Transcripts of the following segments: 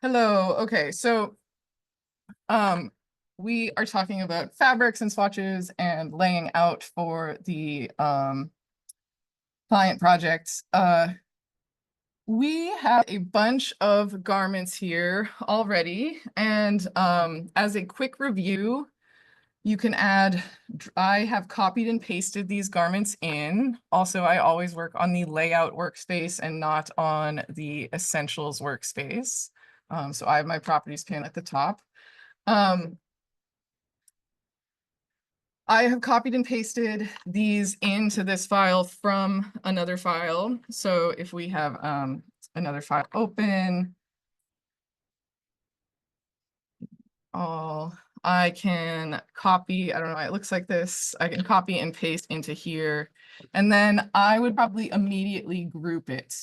Hello. Okay, so um we are talking about fabrics and swatches and laying out for the client projects. We have a bunch of garments here already, and as a quick review, you can add, I have copied and pasted these garments in. Also, I always work on the layout workspace and not on the essentials workspace. So I have my properties pane at the top. I have copied and pasted these into this file from another file. So if we have another file open, I can copy, I don't know, it looks like this. I can copy and paste into here. And then I would probably immediately group it.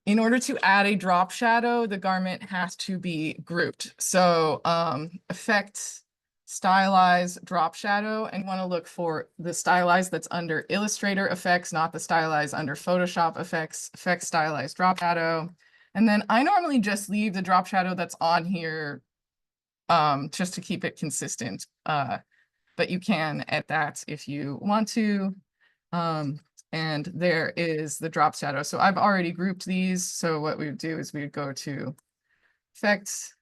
In order to add a drop shadow, the garment has to be grouped. So effect, stylize, drop shadow, and you want to look for the stylize that's under Illustrator effects, not the stylize under Photoshop effects, effect stylize drop shadow. And then I normally just leave the drop shadow that's on here just to keep it consistent. But you can add that if you want to. And there is the drop shadow. So I've already grouped these. So what we would do is we would go to Effects,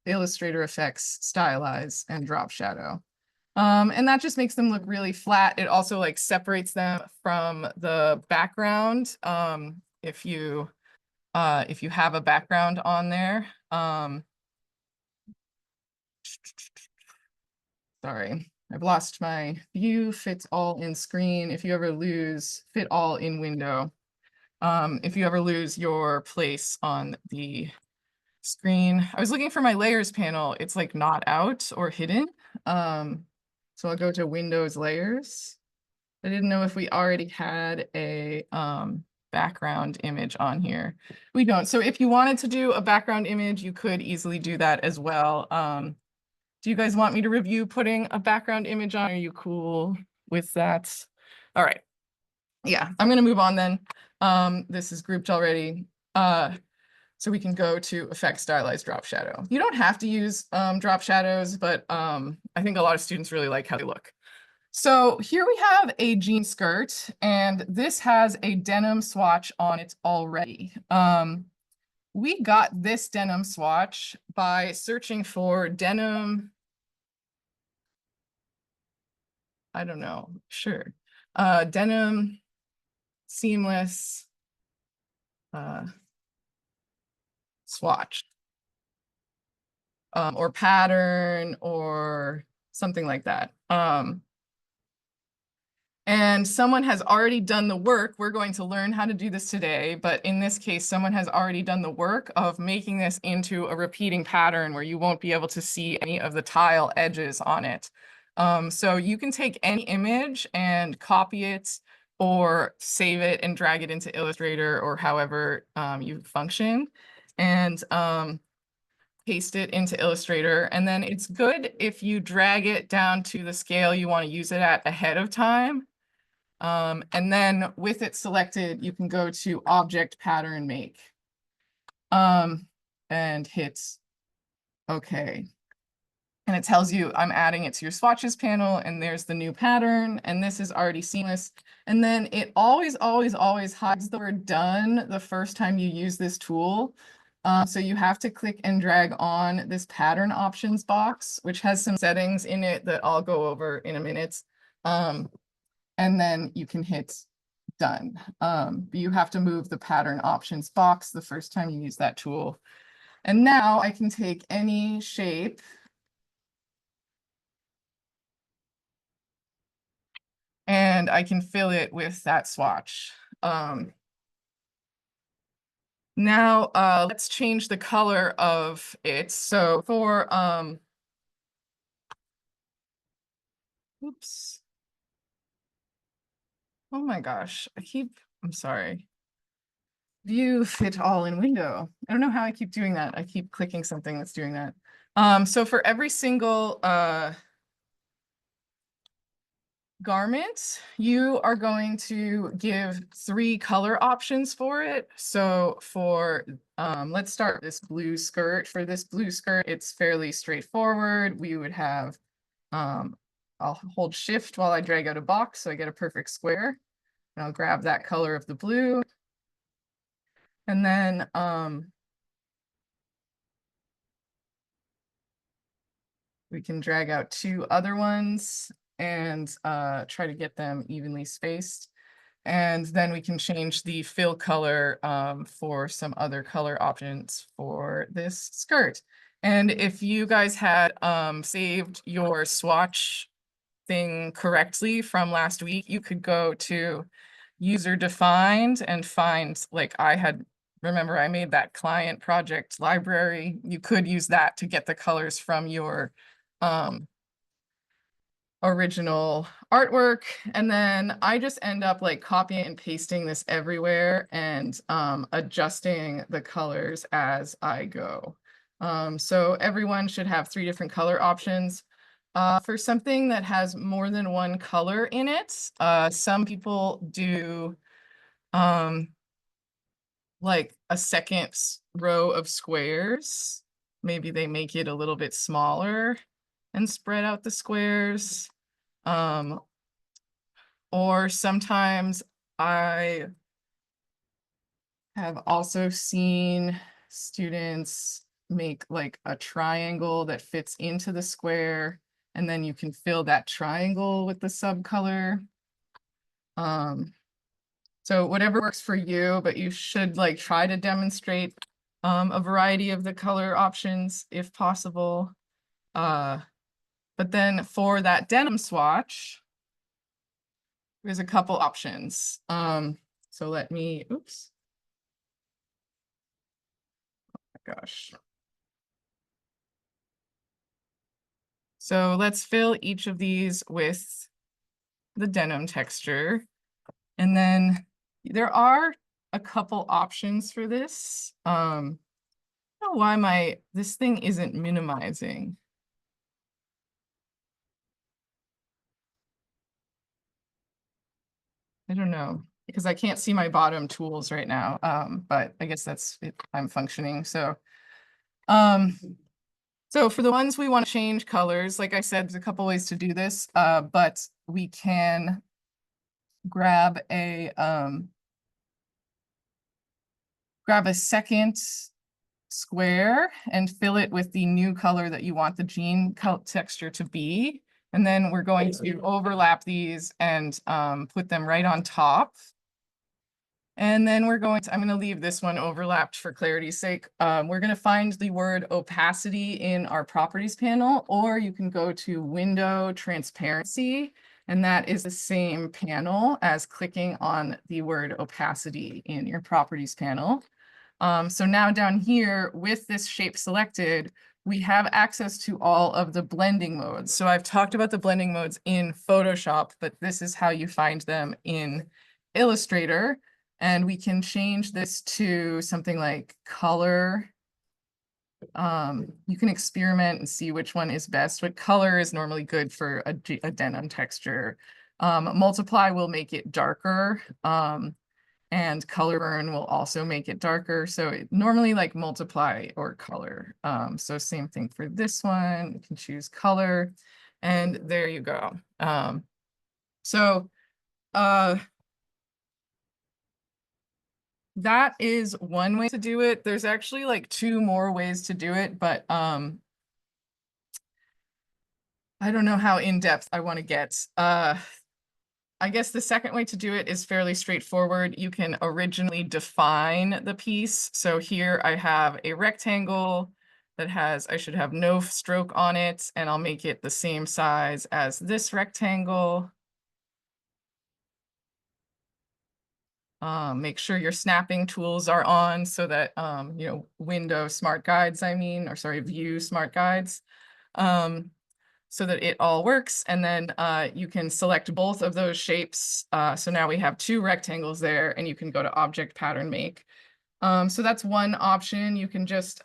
Illustrator Effects, Stylize, and Drop Shadow. And that just makes them look really flat. It also like separates them from the background. If you have a background on there. Sorry. I've lost my view, fit all in screen. If you ever lose fit all in window, if you ever lose your place on the screen. I was looking for my layers panel. It's like not out or hidden. So I'll go to Windows Layers. I didn't know if we already had a background image on here. We don't. So if you wanted to do a background image, you could easily do that as well. Do you guys want me to review putting a background image on? Are you cool with that? All right. Yeah, I'm going to move on then. This is grouped already. So we can go to Effect Stylize Drop Shadow. You don't have to use drop shadows, but I think a lot of students really like how they look. So here we have a jean skirt, and this has a denim swatch on it already. We got this denim swatch by searching for denim. I don't know, sure. Denim, seamless, swatch, or pattern, or something like that. And someone has already done the work. We're going to learn how to do this today, but in this case, someone has already done the work of making this into a repeating pattern where you won't be able to see any of the tile edges on it. So you can take any image and copy it or save it and drag it into Illustrator or however you function, and paste it into Illustrator. And then it's good if you drag it down to the scale you want to use it at ahead of time. And then with it selected, you can go to Object Pattern Make and hit OK. And it tells you I'm adding it to your swatches panel, and there's the new pattern, and this is already seamless. And then it always, always, always hides the word done the first time you use this tool. So you have to click and drag on this pattern options box, which has some settings in it that I'll go over in a minute. And then you can hit done. But you have to move the pattern options box the first time you use that tool. And now I can take any shape and I can fill it with that swatch. Now let's change the color of it. So for oops. Oh my gosh, I'm sorry. View fit all in window. I don't know how I keep doing that. I keep clicking something that's doing that. So for every single garment, you are going to give 3 color options for it. So for, let's start this blue skirt. For this blue skirt, it's fairly straightforward. We would have, I'll hold shift while I drag out a box so I get a perfect square. And I'll grab that color of the blue. And then, we can drag out 2 other ones and try to get them evenly spaced. And then we can change the fill color for some other color options for this skirt. And if you guys had saved your swatch thing correctly from last week, you could go to user defined and find, like I had, remember I made that client project library. You could use that to get the colors from your original artwork. And then I just end up like copying and pasting this everywhere and adjusting the colors as I go. So everyone should have 3 different color options. For something that has more than one color in it, some people do like a second row of squares. Maybe they make it a little bit smaller and spread out the squares. Or sometimes I have also seen students make like a triangle that fits into the square, and then you can fill that triangle with the subcolor. So whatever works for you, but you should like try to demonstrate a variety of the color options if possible. But then for that denim swatch, there's a couple options. So let me, oops. Oh my gosh. So let's fill each of these with the denim texture. And then there are a couple options for this. I don't know why this thing isn't minimizing. I don't know, because I can't see my bottom tools right now. But I guess that's it, I'm functioning. So for the ones we want to change colors, like I said, there's a couple ways to do this, but we can grab a second square and fill it with the new color that you want the jean texture to be. And then we're going to overlap these and put them right on top. And then I'm going to leave this one overlapped for clarity's sake. We're going to find the word opacity in our properties panel, or you can go to window transparency, and that is the same panel as clicking on the word opacity in your properties panel. So now down here with this shape selected, we have access to all of the blending modes. So I've talked about the blending modes in Photoshop, but this is how you find them in Illustrator. And we can change this to something like color. You can experiment and see which one is best, but color is normally good for a denim texture. Multiply will make it darker. And color burn will also make it darker. So normally like multiply or color. So same thing for this one, you can choose color, and there you go. That is one way to do it. There's actually like 2 more ways to do it, but I don't know how in-depth I want to get. I guess the second way to do it is fairly straightforward. You can originally define the piece. So here I have a rectangle that I should have no stroke on it, and I'll make it the same size as this rectangle. Make sure your snapping tools are on so that, window smart guides, view smart guides. So that it all works. And then you can select both of those shapes. So now we have 2 rectangles there, and you can go to Object Pattern Make. So that's one option. You can just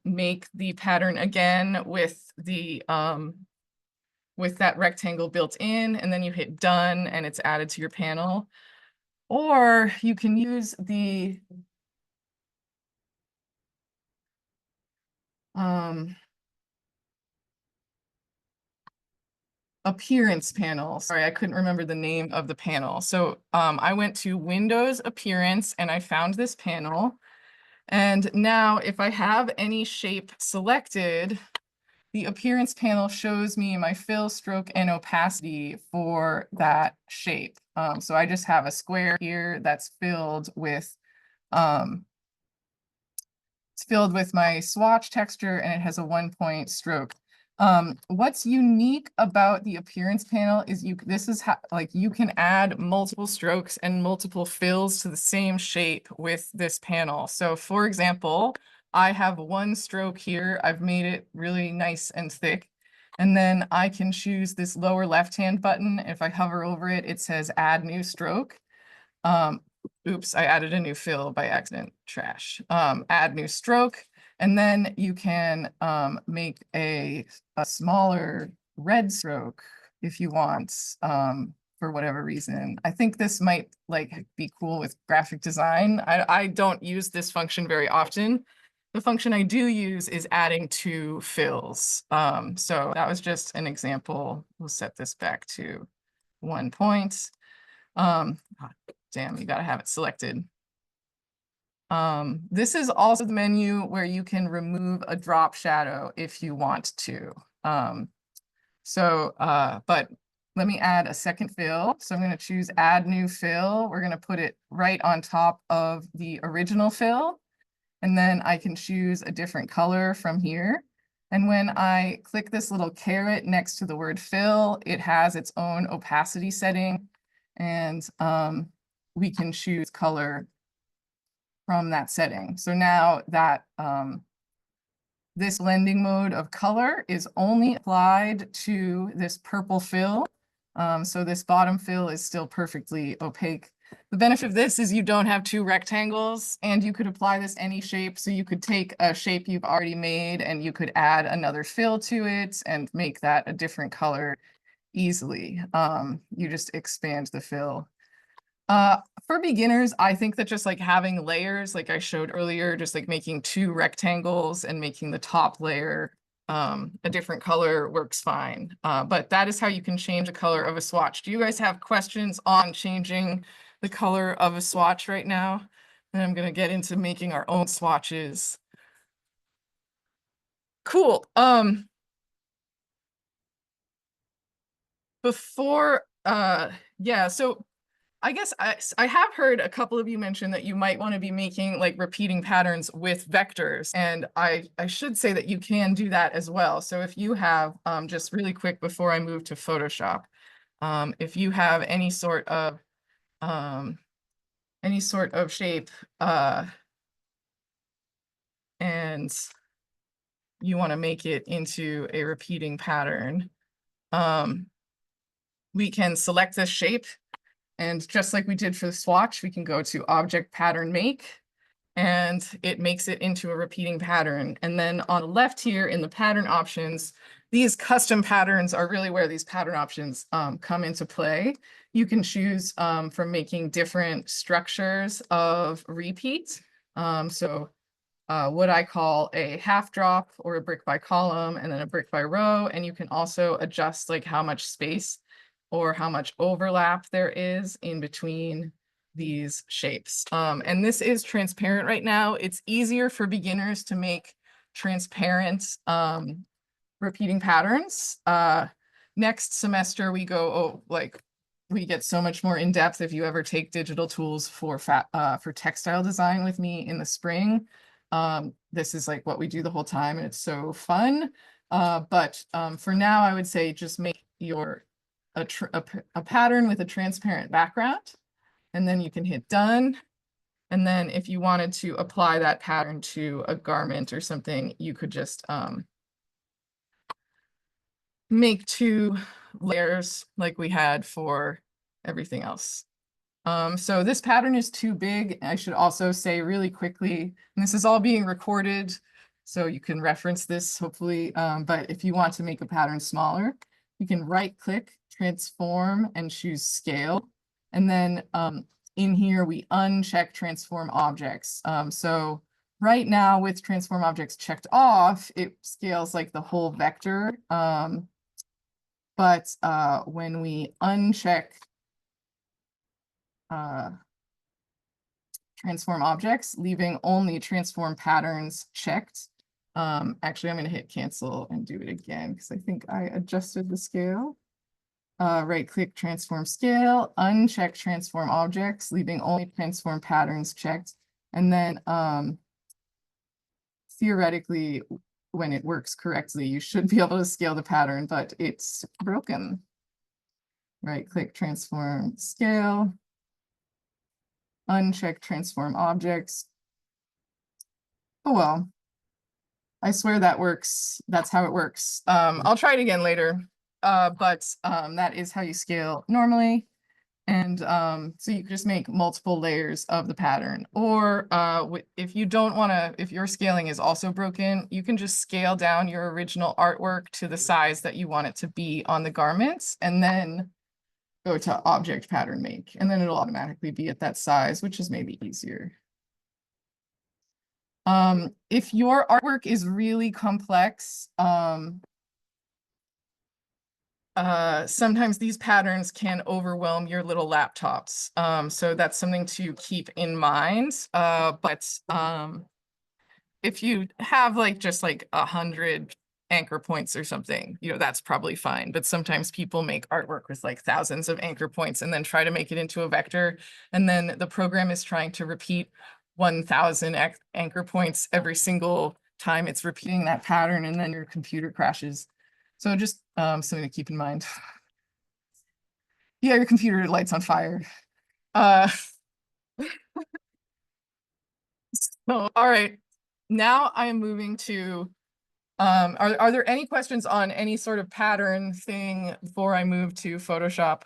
make the pattern again with the with that rectangle built in, and then you hit done and it's added to your panel. Or you can use the appearance panel. Sorry, I couldn't remember the name of the panel. So I went to Windows Appearance and I found this panel. And now if I have any shape selected, the appearance panel shows me my fill, stroke, and opacity for that shape. So I just have a square here that's filled with my swatch texture, and it has a 1-point stroke. What's unique about the appearance panel is this is how, like, you can add multiple strokes and multiple fills to the same shape with this panel. So for example, I have one stroke here. I've made it really nice and thick. And then I can choose this lower left-hand button. If I hover over it, it says add new stroke. Oops, I added a new fill by accident, trash. Add new stroke, and then you can make a smaller red stroke if you want, for whatever reason. I think this might be cool with graphic design. I don't use this function very often. The function I do use is adding 2 fills. So that was just an example. We'll set this back to 1 point. Damn, you gotta have it selected. This is also the menu where you can remove a drop shadow if you want to. But let me add a second fill. So I'm going to choose add new fill. We're going to put it right on top of the original fill. And then I can choose a different color from here. And when I click this little caret next to the word fill, it has its own opacity setting. And we can choose color from that setting. So now that this blending mode of color is only applied to this purple fill. So this bottom fill is still perfectly opaque. The benefit of this is you don't have 2 rectangles, and you could apply this any shape. So you could take a shape you've already made and you could add another fill to it and make that a different color easily. You just expand the fill. For beginners, I think that just having layers, like I showed earlier, just making 2 rectangles and making the top layer a different color works fine. But that is how you can change the color of a swatch. Do you guys have questions on changing the color of a swatch right now? And I'm going to get into making our own swatches. Cool. Yeah, so I guess I have heard a couple of you mention that you might want to be making repeating patterns with vectors. And I should say that you can do that as well. So if you have, just really quick before I move to Photoshop, if you have any sort of shape and you want to make it into a repeating pattern, we can select this shape. And just like we did for the swatch, we can go to Object Pattern Make, and it makes it into a repeating pattern. And then on the left here in the pattern options, these custom patterns are really where these pattern options come into play. You can choose from making different structures of repeat. What I call a half drop or a brick by column and then a brick by row. And you can also adjust how much space or how much overlap there is in between these shapes. And this is transparent right now. It's easier for beginners to make transparent repeating patterns. Next semester we go, we get so much more in depth if you ever take digital tools for textile design with me in the spring. This is what we do the whole time, and it's so fun. But for now, I would say just make a pattern with a transparent background, and then you can hit done. And then if you wanted to apply that pattern to a garment or something, you could just make 2 layers like we had for everything else. So this pattern is too big. I should also say really quickly, and this is all being recorded, so you can reference this hopefully. But if you want to make a pattern smaller, you can right click, transform, and choose scale. And then in here, we uncheck transform objects. So right now with transform objects checked off, it scales like the whole vector. But when we uncheck transform objects, leaving only transform patterns checked. Actually, I'm going to hit cancel and do it again because I think I adjusted the scale. Right click, transform scale, uncheck transform objects, leaving only transform patterns checked. And then theoretically, when it works correctly, you should be able to scale the pattern, but it's broken. Right click, transform scale, uncheck transform objects. Oh well, I swear that works. That's how it works. I'll try it again later. But that is how you scale normally. And so you can just make multiple layers of the pattern. Or if you don't want to, if your scaling is also broken, you can just scale down your original artwork to the size that you want it to be on the garments, and then go to Object Pattern Make. And then it'll automatically be at that size, which is maybe easier. If your artwork is really complex, sometimes these patterns can overwhelm your little laptops. So that's something to keep in mind. But if you have like just like 100 anchor points or something, you know, that's probably fine. But sometimes people make artwork with like thousands of anchor points and then try to make it into a vector. And then the program is trying to repeat 1,000 anchor points every single time it's repeating that pattern, and then your computer crashes. So just something to keep in mind. Yeah, your computer lights on fire. So, all right. Now I am moving to, are there any questions on any sort of pattern thing before I move to Photoshop?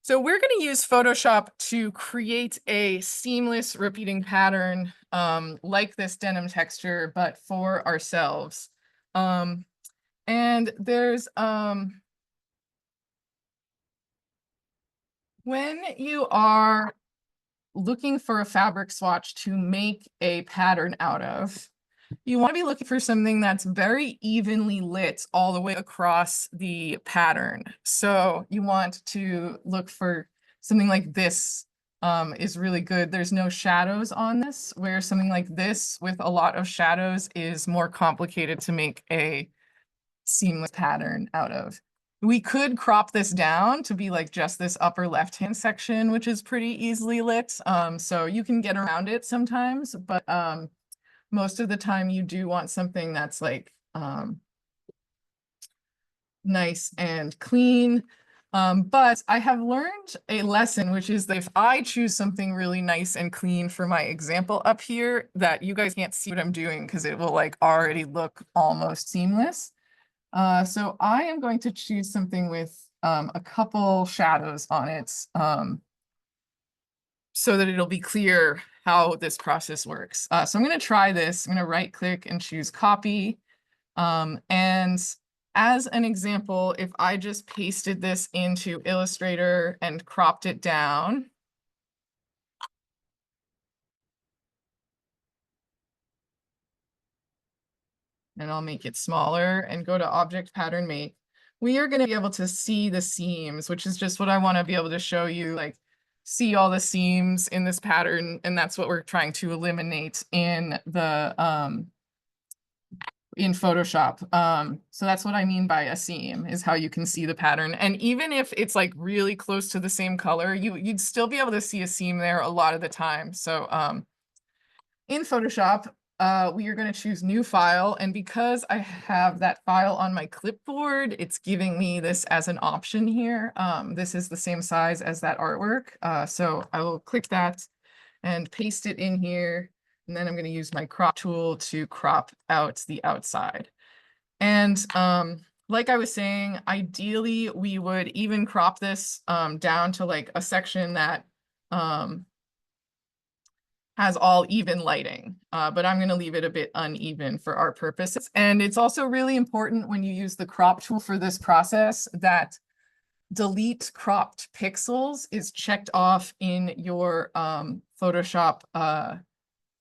So we're going to use Photoshop to create a seamless repeating pattern like this denim texture, but for ourselves. And there's, when you are looking for a fabric swatch to make a pattern out of, you want to be looking for something that's very evenly lit all the way across the pattern. So you want to look for something like this is really good. There's no shadows on this, where something like this with a lot of shadows is more complicated to make a seamless pattern out of. We could crop this down to be like just this upper left-hand section, which is pretty easily lit. So you can get around it sometimes, but most of the time you do want something that's like nice and clean. But I have learned a lesson, which is that if I choose something really nice and clean for my example up here, that you guys can't see what I'm doing because it will like already look almost seamless. So I am going to choose something with a couple shadows on it so that it'll be clear how this process works. So I'm going to try this. I'm going to right click and choose copy. And as an example, if I just pasted this into Illustrator and cropped it down, and I'll make it smaller and go to Object Pattern Make, we are going to be able to see the seams, which is just what I want to be able to show you, like see all the seams in this pattern. And that's what we're trying to eliminate in the in Photoshop. So that's what I mean by a seam, is how you can see the pattern. And even if it's like really close to the same color, you'd still be able to see a seam there a lot of the time. So in Photoshop, we are going to choose new file. And because I have that file on my clipboard, it's giving me this as an option here. This is the same size as that artwork. So I will click that and paste it in here. And then I'm going to use my crop tool to crop out the outside. And like I was saying, ideally, we would even crop this down to like a section that has all even lighting, but I'm going to leave it a bit uneven for our purposes. And it's also really important when you use the crop tool for this process that delete cropped pixels is checked off in your Photoshop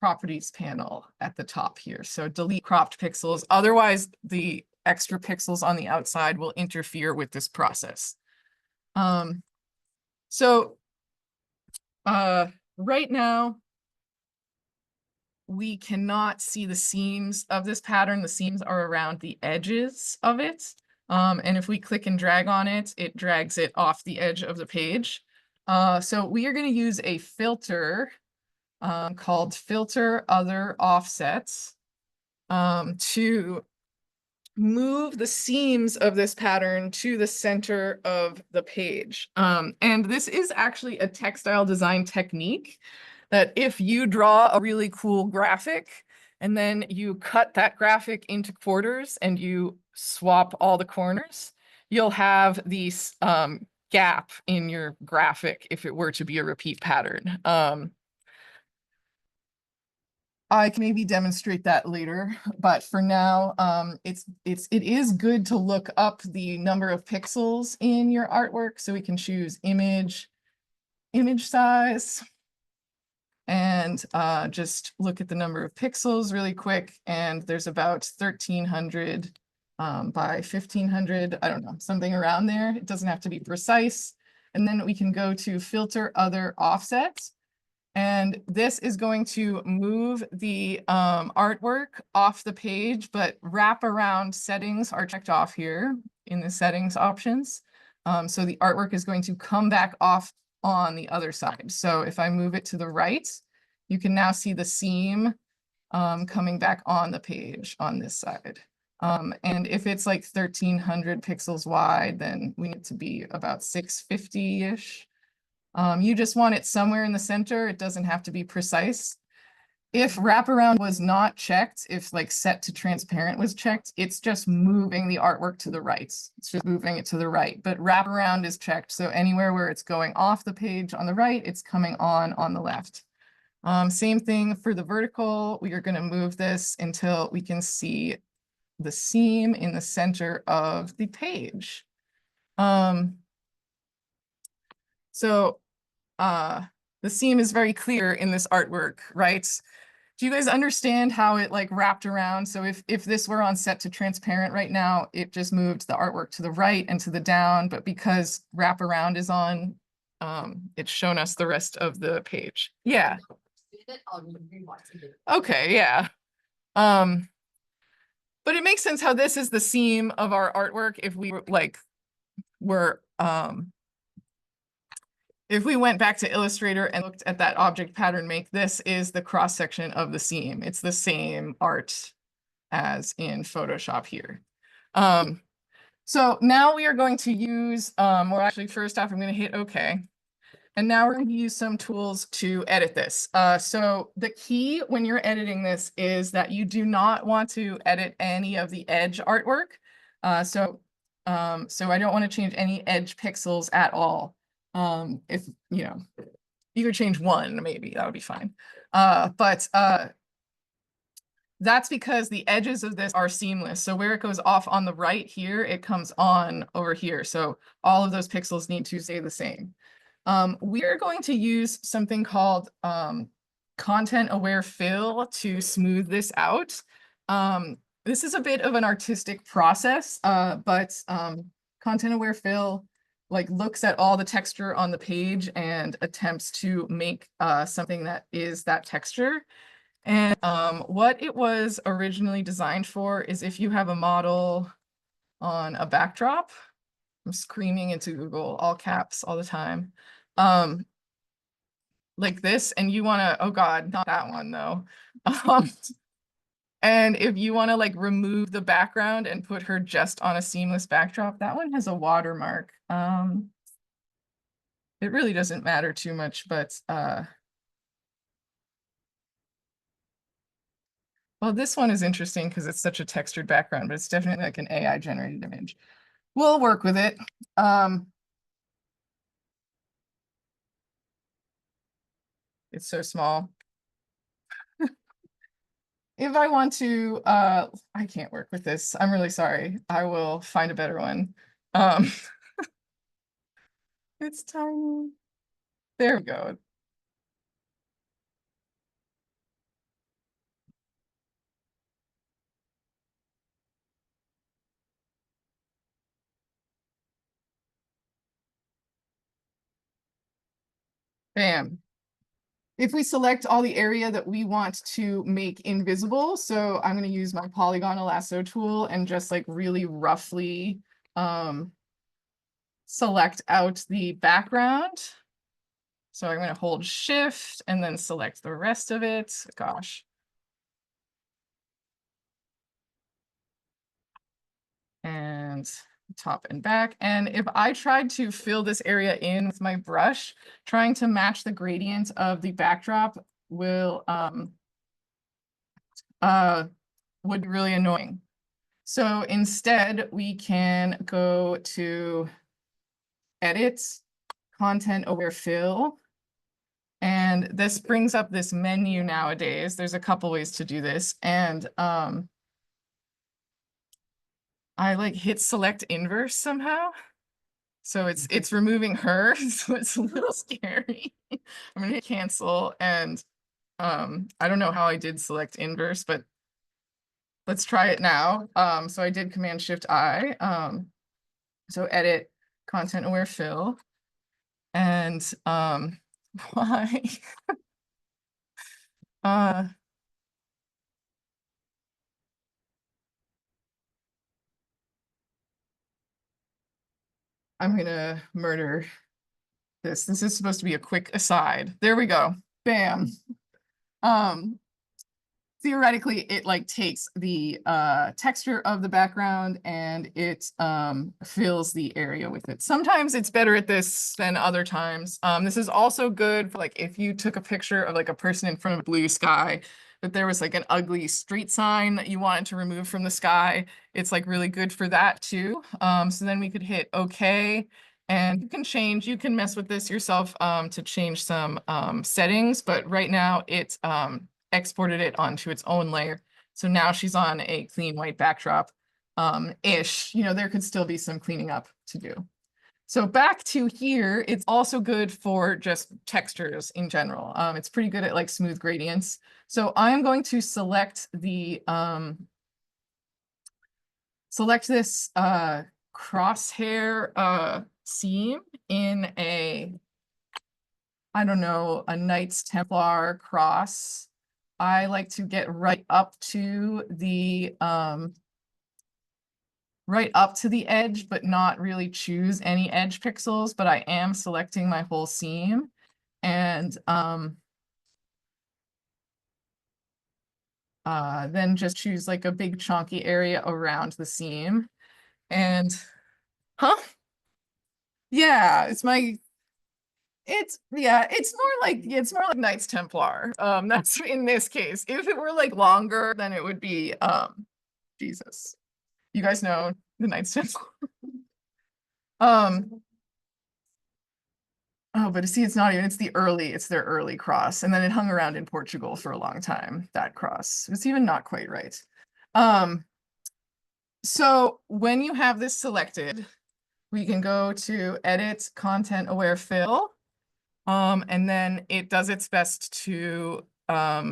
properties panel at the top here. So delete cropped pixels. Otherwise, the extra pixels on the outside will interfere with this process. So right now, we cannot see the seams of this pattern. The seams are around the edges of it. And if we click and drag on it, it drags it off the edge of the page. So we are going to use a filter called Filter Other Offsets to move the seams of this pattern to the center of the page. And this is actually a textile design technique that if you draw a really cool graphic and then you cut that graphic into quarters and you swap all the corners, you'll have these gap in your graphic if it were to be a repeat pattern. I can maybe demonstrate that later, but for now, it is good to look up the number of pixels in your artwork. So we can choose image size, and just look at the number of pixels really quick. And there's about 1300 by 1500, I don't know, something around there. It doesn't have to be precise. And then we can go to Filter Other Offsets. And this is going to move the artwork off the page, but wraparound settings are checked off here in the settings options. So the artwork is going to come back off on the other side. So if I move it to the right, you can now see the seam coming back on the page on this side. And if it's like 1300 pixels wide, then we need to be about 650-ish. You just want it somewhere in the center. It doesn't have to be precise. If wraparound was not checked, if like set to transparent was checked, it's just moving the artwork to the right. It's just moving it to the right, but wraparound is checked. So anywhere where it's going off the page on the right, it's coming on the left. Same thing for the vertical. We are going to move this until we can see the seam in the center of the page. So the seam is very clear in this artwork, right? Do you guys understand how it like wrapped around? So if this were on set to transparent right now, it just moved the artwork to the right and to the down, but because wraparound is on, it's shown us the rest of the page. Yeah. Okay, yeah. But it makes sense how this is the seam of our artwork if we were if we went back to Illustrator and looked at that object pattern make, this is the cross section of the seam. It's the same art as in Photoshop here. So now we are going to use, well, actually first off, I'm going to hit OK. And now we're going to use some tools to edit this. So the key when you're editing this is that you do not want to edit any of the edge artwork. So I don't want to change any edge pixels at all. If you know, you could change one, maybe that would be fine. But that's because the edges of this are seamless. So where it goes off on the right here, it comes on over here. So all of those pixels need to stay the same. We are going to use something called content aware fill to smooth this out. This is a bit of an artistic process, but content aware fill like looks at all the texture on the page and attempts to make something that is that texture. And what it was originally designed for is if you have a model on a backdrop, I'm screaming into Google, all caps all the time, like this, and you want to, oh God, not that one though. And if you want to like remove the background and put her just on a seamless backdrop, that one has a watermark. It really doesn't matter too much, but well, this one is interesting because it's such a textured background, but it's definitely like an AI generated image. We'll work with it. It's so small. if I want to, I can't work with this. I'm really sorry. I will find a better one. Um, it's tiny. There we go. Bam. If we select all the area that we want to make invisible, so I'm going to use my polygon lasso tool and just like really roughly select out the background. So I'm going to hold shift and then select the rest of it. Gosh. And top and back. And if I tried to fill this area in with my brush, trying to match the gradient of the backdrop will would be really annoying. So instead, we can go to Edit, Content Aware Fill. And this brings up this menu nowadays. There's a couple ways to do this. And I like hit select inverse somehow. So it's removing her, so it's a little scary. I'm gonna hit cancel, and I don't know how I did select inverse, but let's try it now. So I did Command Shift I. So edit, content aware fill, and why? I'm gonna murder this. This is supposed to be a quick aside. There we go. Bam. Theoretically, it like takes the texture of the background and it fills the area with it. Sometimes it's better at this than other times. This is also good for like if you took a picture of like a person in front of a blue sky, but there was like an ugly street sign that you wanted to remove from the sky. It's like really good for that too. So then we could hit OK. And you can mess with this yourself to change some settings, but right now it's exported it onto its own layer. So now she's on a clean white backdrop ish. You know, there could still be some cleaning up to do. So back to here, it's also good for just textures in general. It's pretty good at like smooth gradients. So I'm going to select the select this crosshair seam in a, I don't know, a Knights Templar cross. I like to get right up to the edge, but not really choose any edge pixels, but I am selecting my whole seam. And then just choose like a big chunky area around the seam. And huh? Yeah, it's more like Knights Templar. That's in this case. If it were like longer, then it would be Jesus. You guys know the Knights Templar. Oh, but see, it's not even, it's their early cross. And then it hung around in Portugal for a long time, that cross. It's even not quite right. So when you have this selected, we can go to Edit, Content Aware Fill. And then it does its best to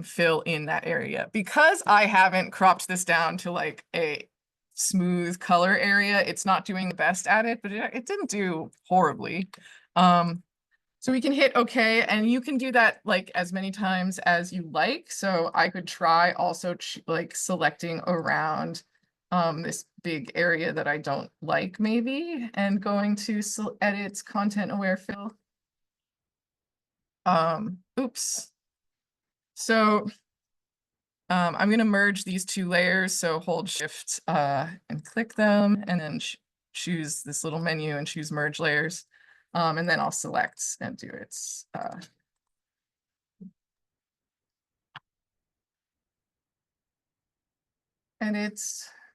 fill in that area. Because I haven't cropped this down to like a smooth color area, it's not doing the best at it, but it didn't do horribly. So we can hit OK, and you can do that like as many times as you like. So I could try also like selecting around this big area that I don't like maybe, and going to edit content aware fill. Oops. So I'm going to merge these two layers. So hold shift and click them, and then choose this little menu and choose merge layers. And then I'll select and do its edit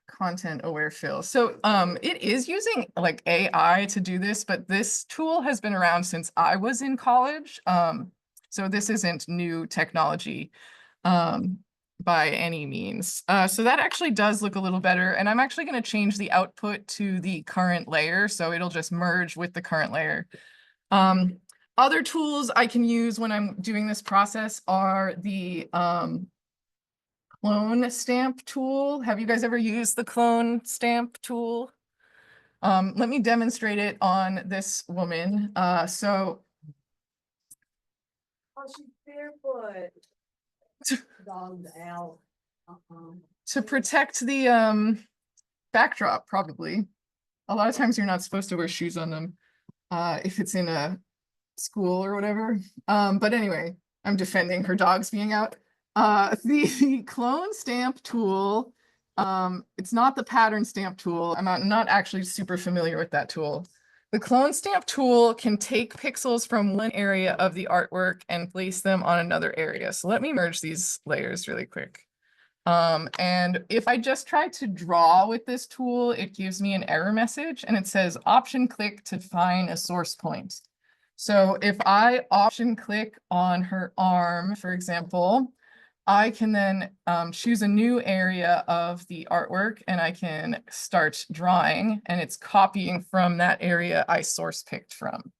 content aware fill. So it is using like AI to do this, but this tool has been around since I was in college. So this isn't new technology. by any means. So that actually does look a little better. And I'm actually going to change the output to the current layer. So it'll just merge with the current layer. Other tools I can use when I'm doing this process are the clone stamp tool. Have you guys ever used the clone stamp tool? Let me demonstrate it on this woman. Oh, she's barefoot. Dog's out. To protect the backdrop, probably. A lot of times you're not supposed to wear shoes on them if it's in a school or whatever. But anyway, I'm defending her dogs being out. The clone stamp tool, it's not the pattern stamp tool. I'm not actually super familiar with that tool. The clone stamp tool can take pixels from one area of the artwork and place them on another area. So let me merge these layers really quick. And if I just try to draw with this tool, it gives me an error message and it says option click to find a source point. So if I option click on her arm, for example, I can then choose a new area of the artwork and I can start drawing, and it's copying from that area I source picked from.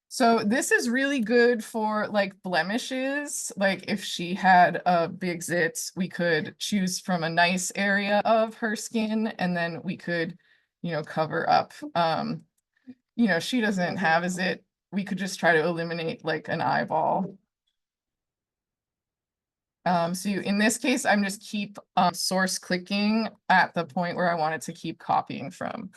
So this is really good for like blemishes. Like if she had a big zit, we could choose from a nice area of her skin and then we could, cover up. She doesn't have a zit. We could just try to eliminate like an eyeball. So in this case, I'm just keep source clicking at the point where I want it to keep copying from.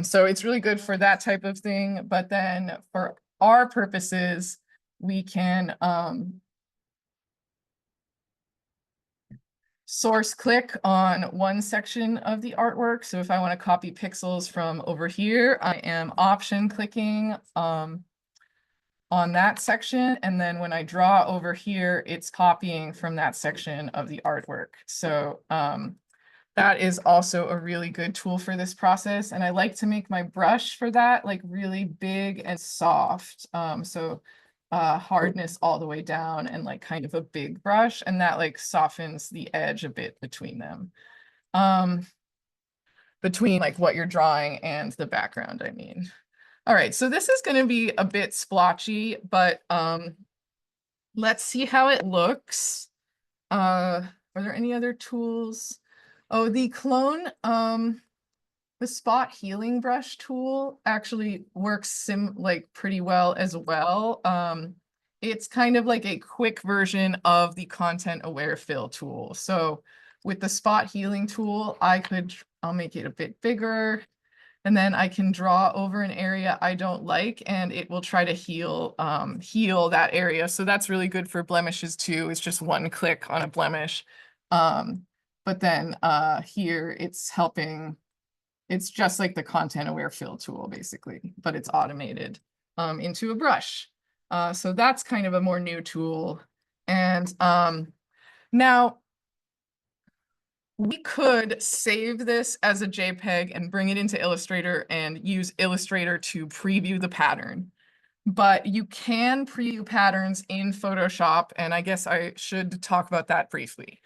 So it's really good for that type of thing. But then for our purposes, we can source click on one section of the artwork. So if I want to copy pixels from over here, I am option clicking on that section. And then when I draw over here, it's copying from that section of the artwork. So that is also a really good tool for this process. And I like to make my brush for that like really big and soft. So hardness all the way down and like kind of a big brush. And that like softens the edge a bit between them. Between like what you're drawing and the background, I mean. All right, so this is going to be a bit splotchy, but let's see how it looks. Are there any other tools? Oh, the clone, the spot healing brush tool actually works pretty well as well. It's kind of like a quick version of the content aware fill tool. So with the spot healing tool, I'll make it a bit bigger. And then I can draw over an area I don't like, and it will try to heal that area. So that's really good for blemishes too. It's just one click on a blemish. But then here it's helping. It's just like the content aware fill tool basically, but it's automated into a brush. So that's kind of a more new tool. And now, we could save this as a JPEG and bring it into Illustrator and use Illustrator to preview the pattern. But you can preview patterns in Photoshop, and I guess I should talk about that briefly.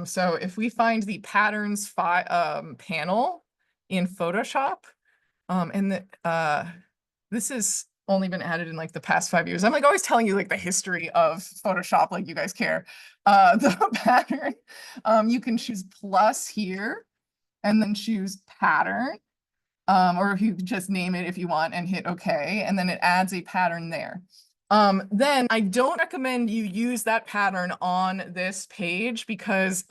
So if we find the patterns panel in Photoshop, this has only been added in like the past 5 years. I'm like always telling you like the history of Photoshop, like you guys care. The pattern, you can choose plus here and then choose pattern, or if you just name it if you want and hit OK, and then it adds a pattern there. Then I don't recommend you use that pattern on this page because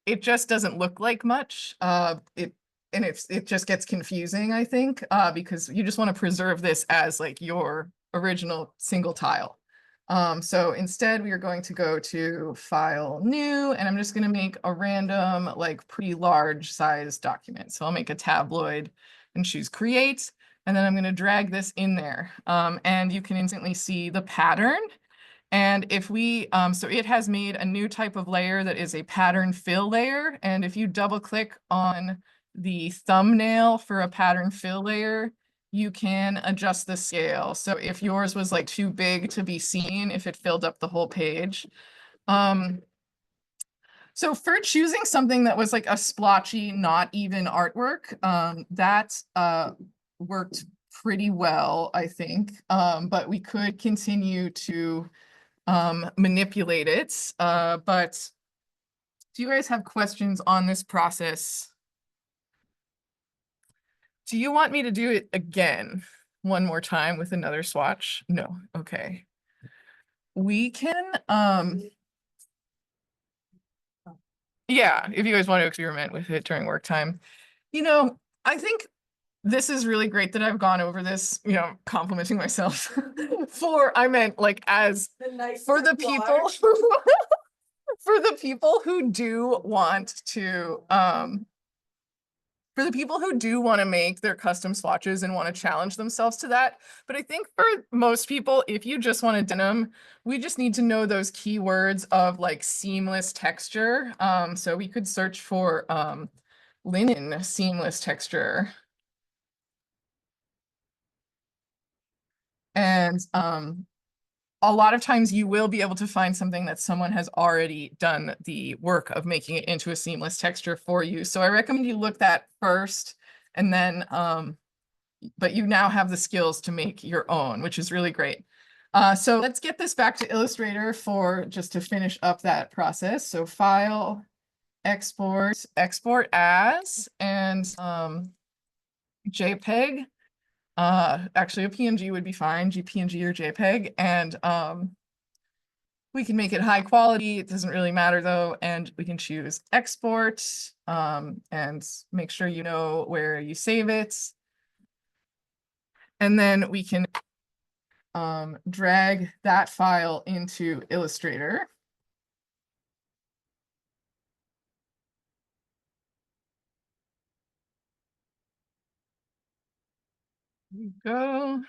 it just doesn't look like much. It just gets confusing, I think, because you just want to preserve this as like your original single tile. So instead we are going to go to File, New, and I'm just going to make a random, like pretty large size document. So I'll make a tabloid and choose Create, and then I'm going to drag this in there. And you can instantly see the pattern. And if we, so it has made a new type of layer that is a pattern fill layer. And if you double click on the thumbnail for a pattern fill layer, you can adjust the scale. So if yours was like too big to be seen, if it filled up the whole page. So for choosing something that was like a splotchy, not even artwork, that worked pretty well, I think. But we could continue to manipulate it. But do you guys have questions on this process? Do you want me to do it again one more time with another swatch? No. Okay. We can, yeah, if you guys want to experiment with it during work time. You know, I think this is really great that I've gone over this, you know, complimenting myself I meant like as for the people for the people who do want to for the people who do want to make their custom swatches and want to challenge themselves to that. But I think for most people, if you just want a denim, we just need to know those keywords of like seamless texture. So we could search for linen seamless texture. And a lot of times you will be able to find something that someone has already done the work of making it into a seamless texture for you. So I recommend you look that first, and then, but you now have the skills to make your own, which is really great. So let's get this back to Illustrator for just to finish up that process. So File, Export, Export As, and JPEG. Actually a PNG would be fine, GPNG or JPEG, and we can make it high quality. It doesn't really matter though, and we can choose export and make sure you know where you save it, and then we can drag that file into Illustrator. There we go.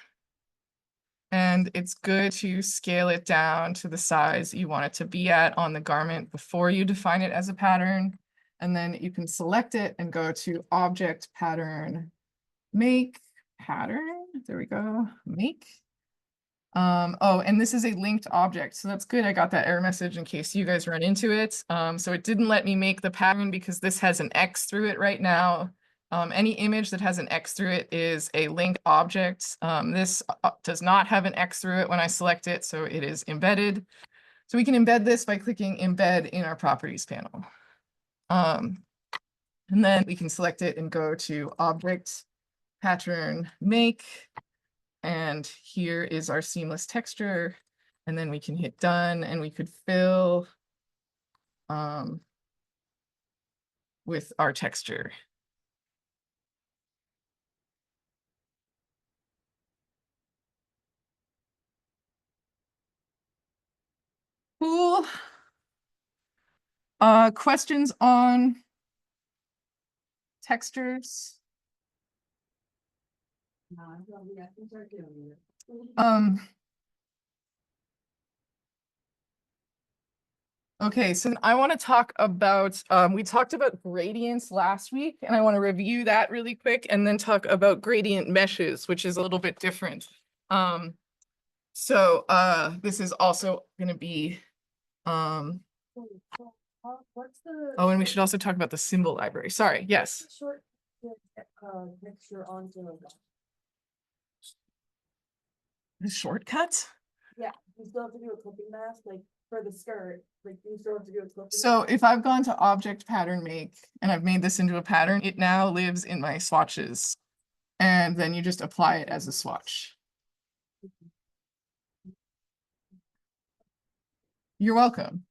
And it's good to scale it down to the size you want it to be at on the garment before you define it as a pattern. And then you can select it and go to Object, Pattern, Make, Pattern. There we go, Make. Oh, and this is a linked object, so that's good. I got that error message in case you guys run into it. So it didn't let me make the pattern because this has an X through it right now. Any image that has an X through it is a linked object. This does not have an X through it when I select it, so it is embedded. So we can embed this by clicking Embed in our Properties panel. And then we can select it and go to Object, Pattern, Make. And here is our seamless texture. And then we can hit done and we could fill with our texture. Cool. Questions on textures? Okay, so I want to talk about, we talked about gradients last week, and I want to review that really quick and then talk about gradient meshes, which is a little bit different. So this is also going to be, What's the? oh, and we should also talk about the symbol library. Sorry, yes. Short, texture onto a. The shortcut? Yeah, you still have to do a clipping mask, like for the skirt, like you still have to do a clipping. So if I've gone to Object, Pattern, Make, and I've made this into a pattern, it now lives in my swatches. And then you just apply it as a swatch. You're welcome.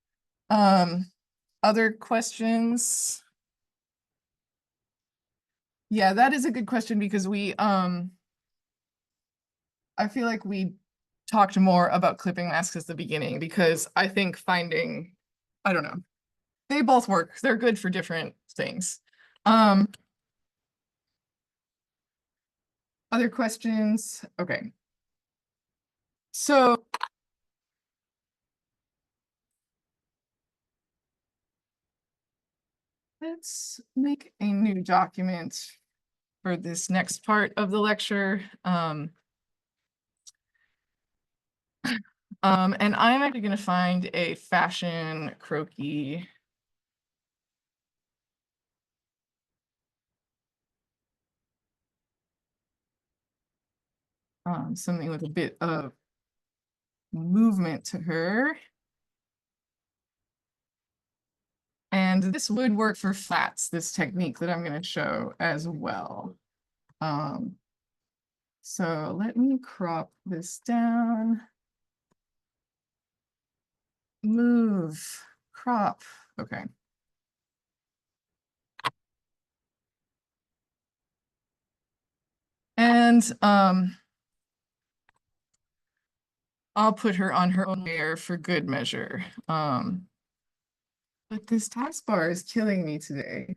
Other questions? Yeah, that is a good question because we, I feel like we talked more about clipping masks at the beginning because I think finding, I don't know, they both work. They're good for different things. Other questions? Okay. So let's make a new document for this next part of the lecture. And I'm actually going to find a fashion croquis. Something with a bit of movement to her. And this would work for flats, this technique that I'm going to show as well. So let me crop this down. Move, crop, okay. And I'll put her on her own layer for good measure. But this taskbar is killing me today.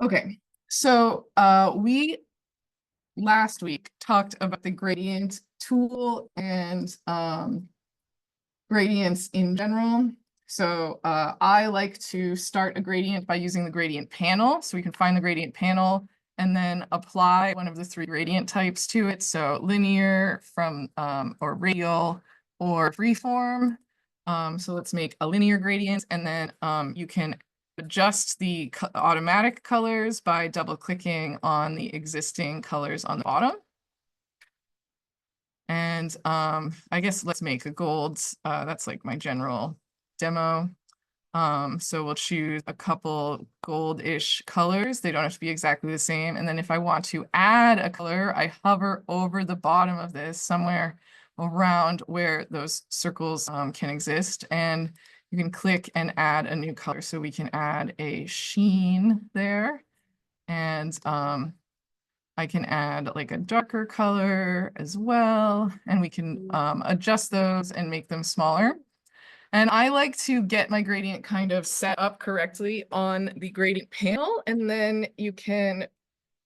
Okay, so we last week talked about the gradient tool and gradients in general. So I like to start a gradient by using the gradient panel. So we can find the gradient panel and then apply one of the 3 gradient types to it. So linear from or radial or freeform. So let's make a linear gradient, and then you can adjust the automatic colors by double clicking on the existing colors on the bottom. And I guess let's make a gold. That's like my general demo. So we'll choose a couple gold-ish colors. They don't have to be exactly the same. And then if I want to add a color, I hover over the bottom of this somewhere around where those circles can exist. And you can click and add a new color. So we can add a sheen there. And I can add like a darker color as well, and we can adjust those and make them smaller. And I like to get my gradient kind of set up correctly on the gradient panel, and then you can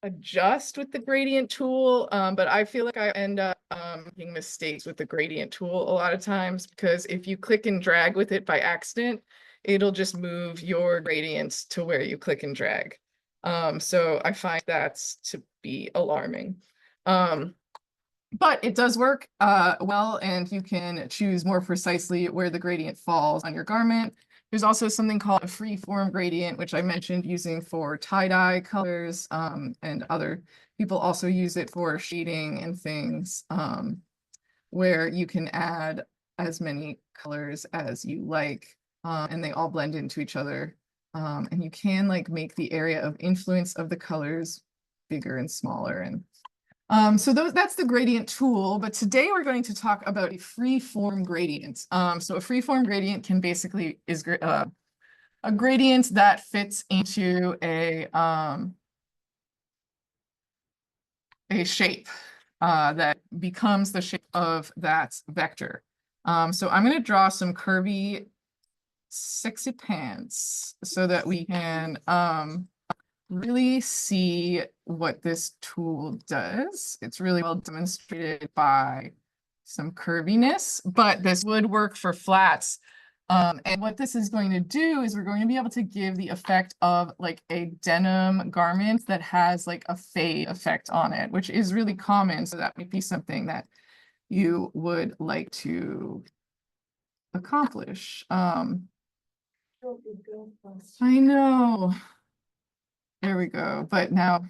adjust with the gradient tool. But I feel like I end up making mistakes with the gradient tool a lot of times, because if you click and drag with it by accident, it'll just move your gradients to where you click and drag. So I find that's to be alarming. But it does work well, and you can choose more precisely where the gradient falls on your garment. There's also something called a free-form gradient, which I mentioned using for tie-dye colors, and other people also use it for shading and things, where you can add as many colors as you like, and they all blend into each other. And you can like make the area of influence of the colors bigger and smaller. And so that's the gradient tool, but today we're going to talk about a free-form gradient. So a free-form gradient can basically is a gradient that fits into a shape that becomes the shape of that vector. So I'm going to draw some curvy, sexy pants so that we can really see what this tool does. It's really well demonstrated by some curviness, but this would work for flats. And what this is going to do is we're going to be able to give the effect of like a denim garment that has like a fade effect on it, which is really common. So that might be something that you would like to accomplish. I know. There we go. But now,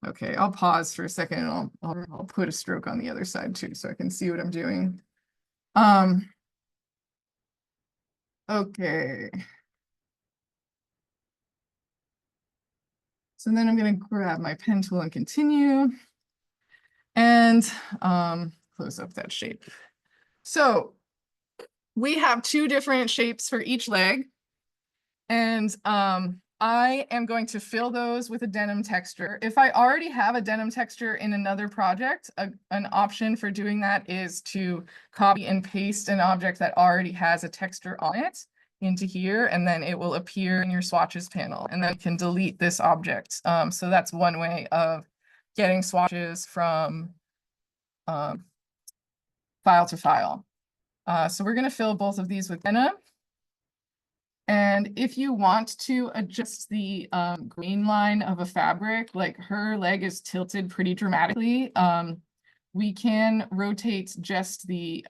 okay, I'll pause for a second and I'll put a stroke on the other side too, so I can see what I'm doing. Okay. So then I'm going to grab my pen tool and continue and close up that shape. So we have 2 different shapes for each leg. And I am going to fill those with a denim texture. If I already have a denim texture in another project, an option for doing that is to copy and paste an object that already has a texture on it into here, and then it will appear in your swatches panel, and then you can delete this object. So that's one way of getting swatches from file to file. So we're going to fill both of these with denim. And if you want to adjust the grain line of a fabric, like her leg is tilted pretty dramatically, we can rotate just the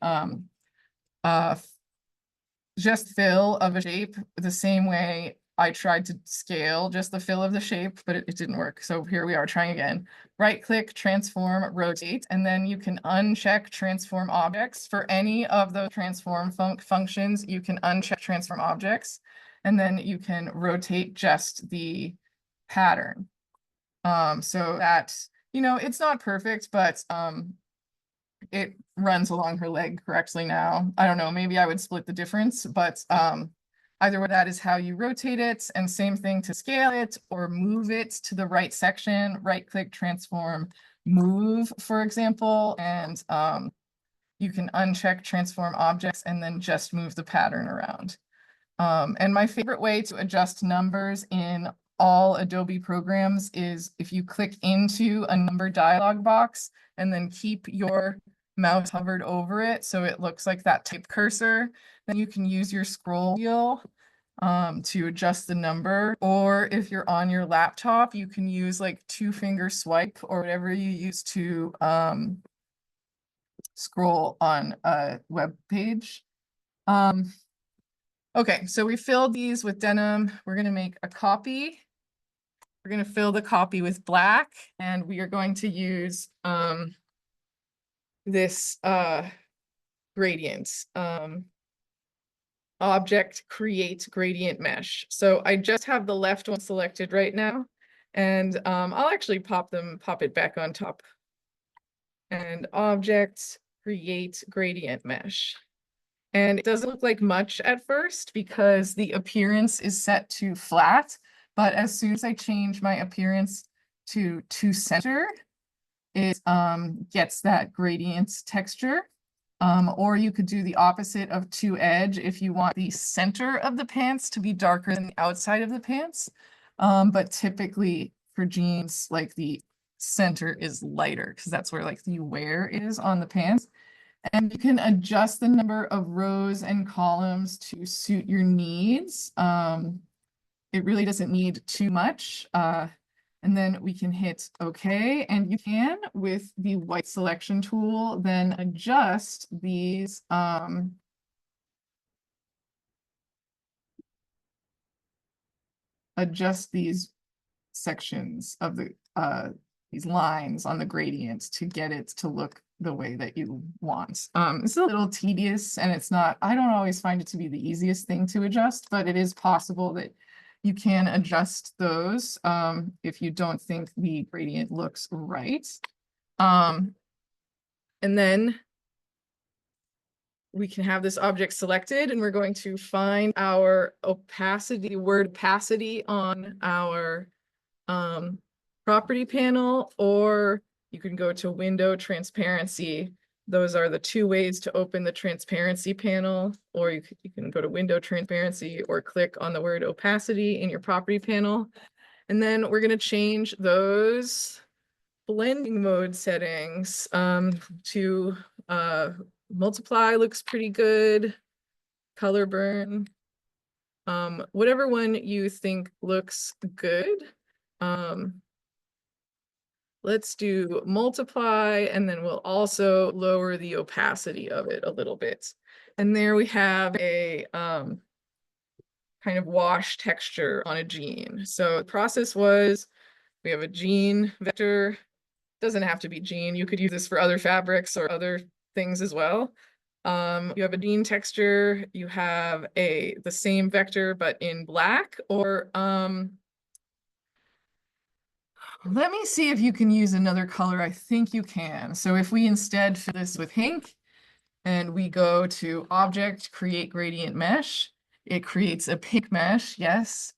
just fill of a shape the same way I tried to scale just the fill of the shape, but it didn't work. So here we are trying again. Right click, transform, rotate, and then you can uncheck transform objects. For any of those transform functions, you can uncheck transform objects, and then you can rotate just the pattern. So that, you know, it's not perfect, but it runs along her leg correctly now. I don't know, maybe I would split the difference, but either way, that is how you rotate it. And same thing to scale it or move it to the right section, right click, transform, move, for example. And you can uncheck transform objects and then just move the pattern around. And my favorite way to adjust numbers in all Adobe programs is if you click into a number dialog box and then keep your mouse hovered over it so it looks like that type cursor, then you can use your scroll wheel to adjust the number. Or if you're on your laptop, you can use like 2-finger swipe or whatever you use to scroll on a web page. Okay, so we filled these with denim. We're going to make a copy. We're going to fill the copy with black, and we are going to use this gradient. Object create gradient mesh. So I just have the left one selected right now, and I'll actually pop it back on top. And object create gradient mesh. And it doesn't look like much at first because the appearance is set to flat, but as soon as I change my appearance to center, it gets that gradient texture. Or you could do the opposite of to edge if you want the center of the pants to be darker than the outside of the pants. But typically for jeans, like the center is lighter because that's where like the wear is on the pants. And you can adjust the number of rows and columns to suit your needs. It really doesn't need too much. And then we can hit OK. And you can, with the white selection tool, then adjust these sections of the these lines on the gradient to get it to look the way that you want. It's a little tedious and it's not, I don't always find it to be the easiest thing to adjust, but it is possible that you can adjust those if you don't think the gradient looks right. And then we can have this object selected and we're going to find our opacity, word opacity on our property panel, or you can go to window transparency. Those are the two ways to open the transparency panel, or you can go to window transparency or click on the word opacity in your property panel. And then we're going to change those blending mode settings to multiply looks pretty good, color burn, whatever one you think looks good. Let's do multiply, and then we'll also lower the opacity of it a little bit. And there we have a kind of wash texture on a jean. So the process was, we have a jean vector. Doesn't have to be jean. You could use this for other fabrics or other things as well. You have a jean texture. You have the same vector, but in black, or let me see if you can use another color. I think you can. So if we instead fill this with pink and we go to object, create gradient mesh, it creates a pink mesh, yes.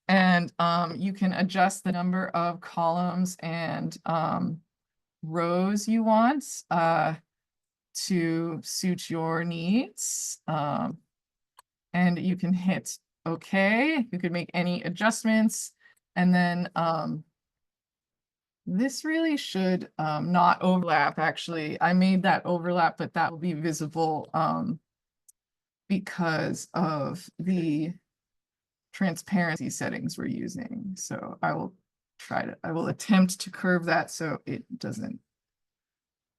And you can adjust the number of columns and rows you want to suit your needs. And you can hit OK. You could make any adjustments, and then This really should not overlap, actually. I made that overlap, but that will be visible because of the transparency settings we're using. So I will attempt to curve that so it doesn't,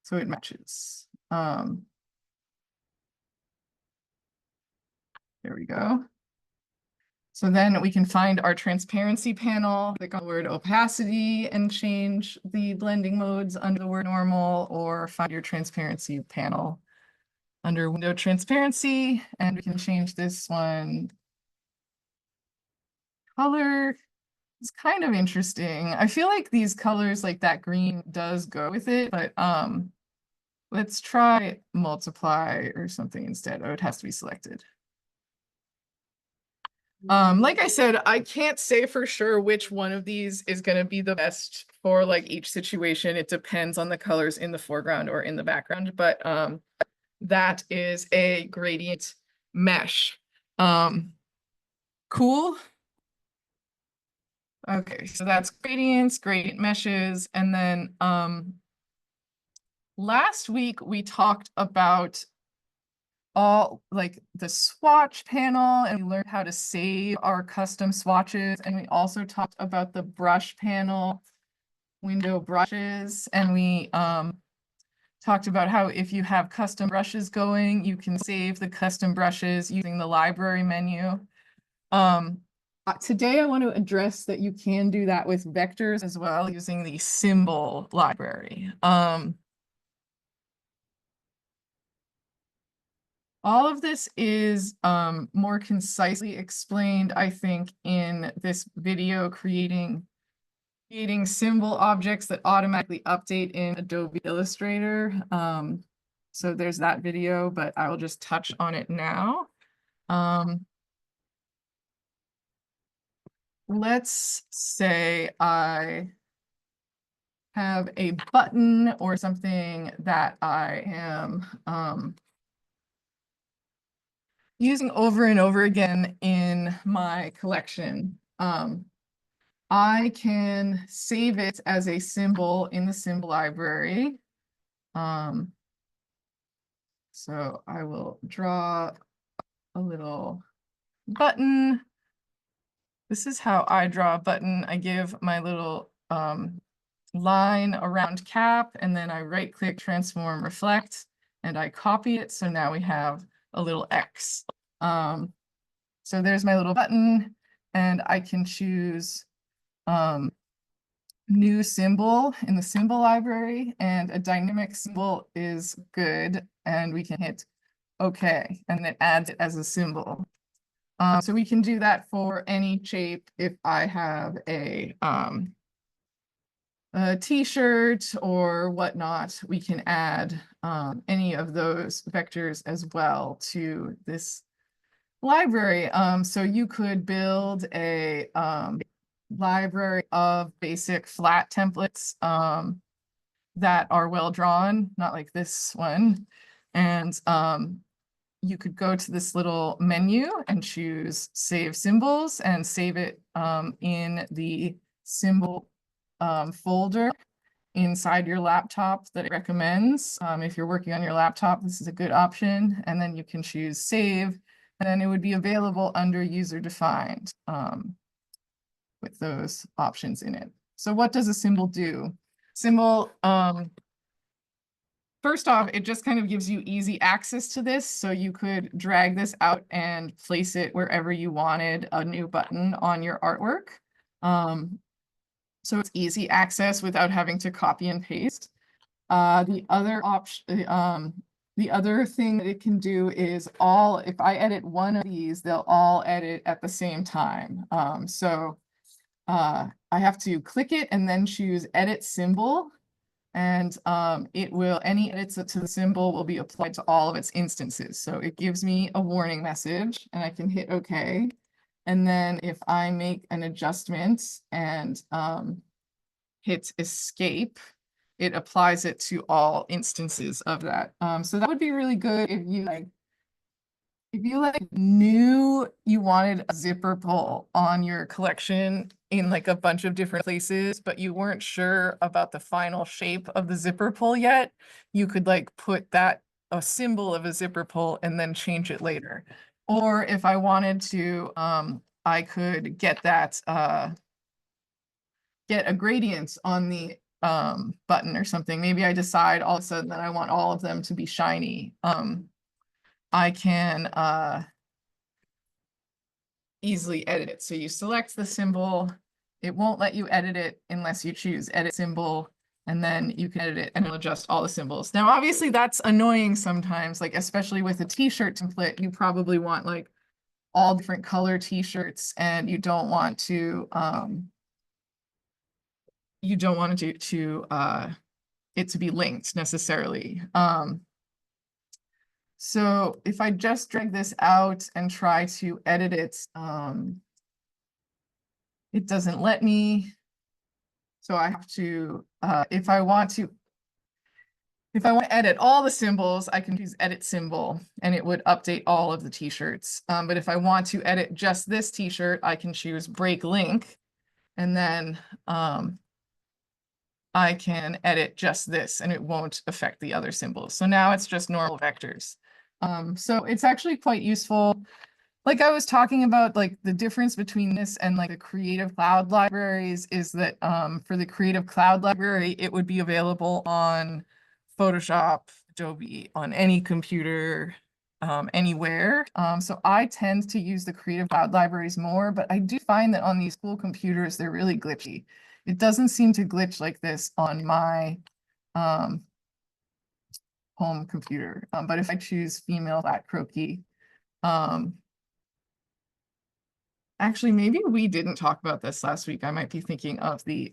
so it matches. There we go. So then we can find our transparency panel, click on the word opacity and change the blending modes under the word normal, or find your transparency panel under window transparency, and we can change this one color. It's kind of interesting. I feel like these colors, like that green does go with it, but let's try multiply or something instead. Oh, it has to be selected. Like I said, I can't say for sure which one of these is going to be the best for like each situation. It depends on the colors in the foreground or in the background, but that is a gradient mesh. Cool. Okay, so that's gradients, gradient meshes, and then last week we talked about all like the swatch panel, and we learned how to save our custom swatches, and we also talked about the brush panel, window brushes, and we talked about how if you have custom brushes going, you can save the custom brushes using the library menu. Today I want to address that you can do that with vectors as well using the symbol library. All of this is more concisely explained, I think, in this video, creating symbol objects that automatically update in Adobe Illustrator. So there's that video, but I will just touch on it now. Let's say I have a button or something that I am using over and over again in my collection. I can save it as a symbol in the symbol library. So I will draw a little button. This is how I draw a button. I give my little line around cap, and then I right click, transform, reflect, and I copy it. So now we have a little X. So there's my little button, and I can choose new symbol in the symbol library, and a dynamic symbol is good, and we can hit OK, and it adds it as a symbol. So we can do that for any shape. If I have a t-shirt or whatnot, we can add any of those vectors as well to this library. So you could build a library of basic flat templates that are well drawn, not like this one. And you could go to this little menu and choose Save Symbols and save it in the symbol folder inside your laptop that it recommends. If you're working on your laptop, this is a good option. And then you can choose Save, and then it would be available under User Defined with those options in it. So what does a symbol do? Symbol, first off, it just kind of gives you easy access to this. So you could drag this out and place it wherever you wanted a new button on your artwork. So it's easy access without having to copy and paste. The other option, the other thing that it can do is if I edit one of these, they'll all edit at the same time. I have to click it and then choose Edit Symbol, and any edits to the symbol will be applied to all of its instances. So it gives me a warning message, and I can hit OK. And then if I make an adjustment and hit Escape, it applies it to all instances of that. So that would be really good if you If you like knew you wanted a zipper pull on your collection in like a bunch of different places, but you weren't sure about the final shape of the zipper pull yet, you could like put that a symbol of a zipper pull and then change it later. Or if I wanted to, I could get that get a gradient on the button or something. Maybe I decide all of a sudden that I want all of them to be shiny. I can easily edit it. So you select the symbol. It won't let you edit it unless you choose edit symbol, and then you can edit it and it'll adjust all the symbols. Now, obviously that's annoying sometimes, like especially with a t-shirt template, you probably want like all different color t-shirts and you don't want to it to be linked necessarily. So if I just drag this out and try to edit it, it doesn't let me. So I have to, if I want to edit all the symbols, I can use edit symbol and it would update all of the t-shirts. But if I want to edit just this t-shirt, I can choose break link and then I can edit just this and it won't affect the other symbols. So now it's just normal vectors. So it's actually quite useful. Like I was talking about, like the difference between this and like the Creative Cloud libraries is that for the Creative Cloud library, it would be available on Photoshop, Adobe, on any computer, anywhere. So I tend to use the Creative Cloud libraries more, but I do find that on these school computers, they're really glitchy. It doesn't seem to glitch like this on my home computer. But if I choose female flat croquis, actually, maybe we didn't talk about this last week. I might be thinking of the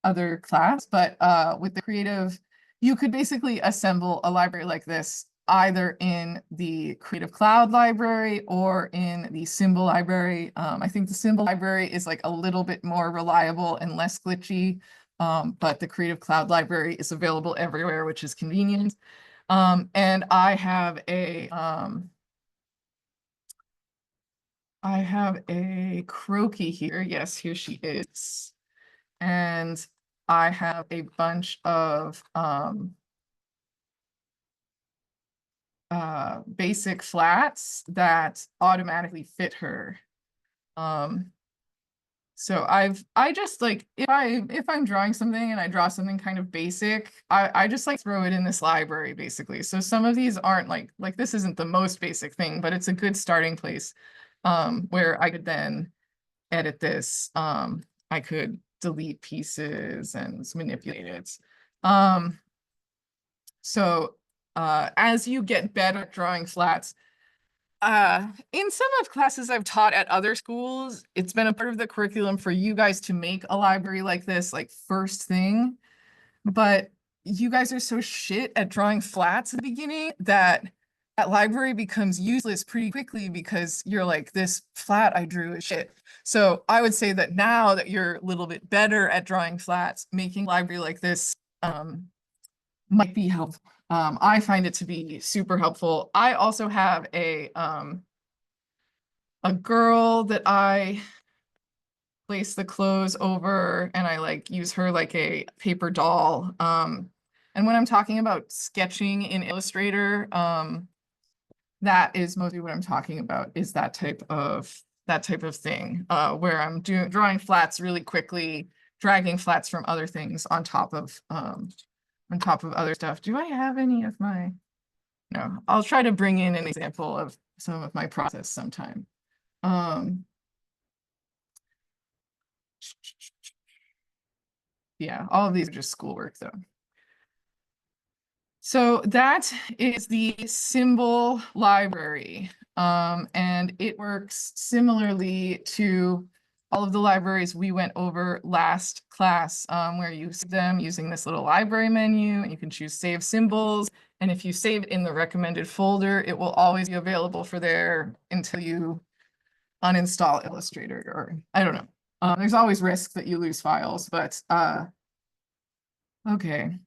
other class, but with the creative, you could basically assemble a library like this either in the Creative Cloud library or in the symbol library. I think the symbol library is like a little bit more reliable and less glitchy, but the Creative Cloud library is available everywhere, which is convenient. And I have a croquis here. Yes, here she is. And I have a bunch of basic flats that automatically fit her. So I just like if I'm drawing something and I draw something kind of basic, I just like throw it in this library basically. So some of these aren't like this isn't the most basic thing, but it's a good starting place where I could then edit this. I could delete pieces and manipulate it. So as you get better at drawing flats, in some of classes I've taught at other schools, it's been a part of the curriculum for you guys to make a library like this, like first thing. But you guys are so shit at drawing flats at the beginning that that library becomes useless pretty quickly because you're like, this flat I drew is shit. So I would say that now that you're a little bit better at drawing flats, making a library like this might be helpful. I find it to be super helpful. I also have a girl that I place the clothes over and I like use her like a paper doll. And when I'm talking about sketching in Illustrator, that is mostly what I'm talking about is that type of thing, where I'm drawing flats really quickly, dragging flats from other things on top of other stuff. Do I have any of my? No, I'll try to bring in an example of some of my process sometime. Yeah, all of these are just schoolwork though. So that is the symbol library. And it works similarly to all of the libraries we went over last class, where you save them using this little library menu and you can choose save symbols. And if you save it in the recommended folder, it will always be available for there until you uninstall Illustrator, or I don't know. There's always risk that you lose files, but okay.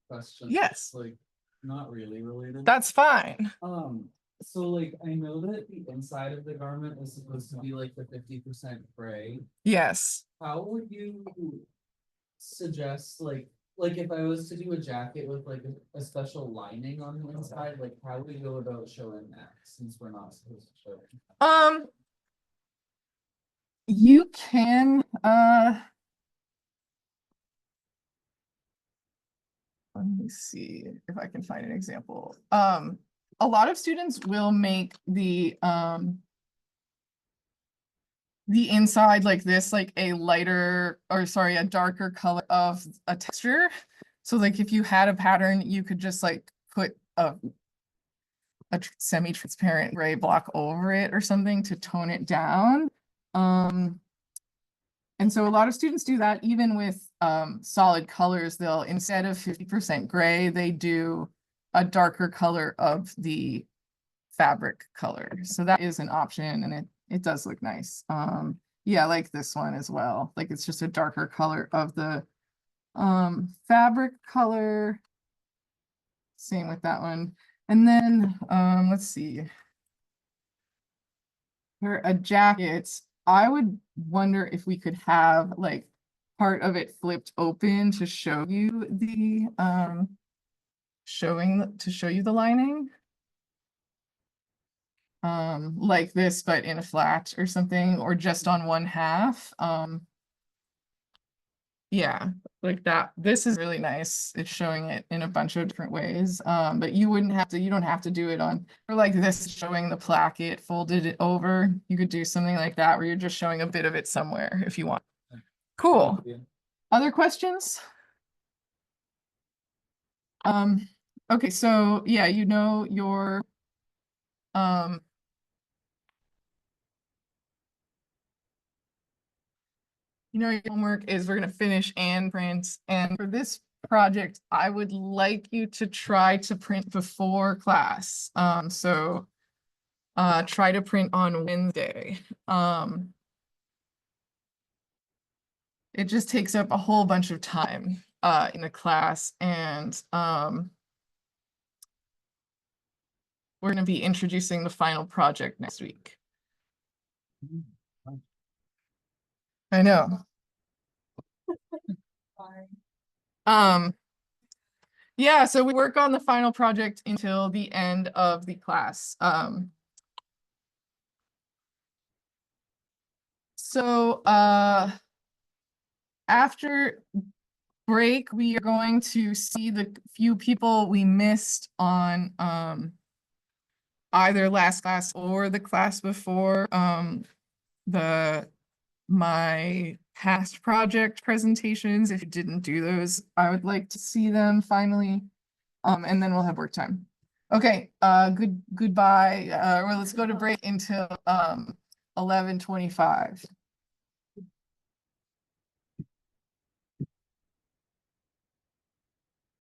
Question. Yes. Like not really related. That's fine. So like, I know that the inside of the garment is supposed to be like the 50% gray. Yes. How would you suggest like if I was to do a jacket with like a special lining on the inside, like how would we go about showing that since we're not supposed to show it? You can, let me see if I can find an example. A lot of students will make the inside like this, like a lighter, or sorry, a darker color of a texture. So like if you had a pattern, you could just like put a semi-transparent gray block over it or something to tone it down. And so a lot of students do that even with solid colors. They'll, instead of 50% gray, they do a darker color of the fabric color. So that is an option, and it does look nice. Yeah, like this one as well. Like it's just a darker color of the fabric color. Same with that one. And then let's see. For a jacket, I would wonder if we could have like part of it flipped open to show you the to show you the lining. Like this, but in a flat or something, or just on one half. Yeah, like that. This is really nice. It's showing it in a bunch of different ways. But you don't have to do it on, or like this, showing the placket folded it over. You could do something like that where you're just showing a bit of it somewhere if you want. Cool. Other questions? Okay, so yeah, you know your your homework is we're going to finish and print. And for this project, I would like you to try to print before class. So try to print on Wednesday. It just takes up a whole bunch of time in the class, and we're going to be introducing the final project next week. I know. Yeah, so we work on the final project until the end of the class. So after break, we are going to see the few people we missed on either last class or the class before. My past project presentations, if you didn't do those, I would like to see them finally. And then we'll have work time. Okay, goodbye. Well, let's go to break until 11:25.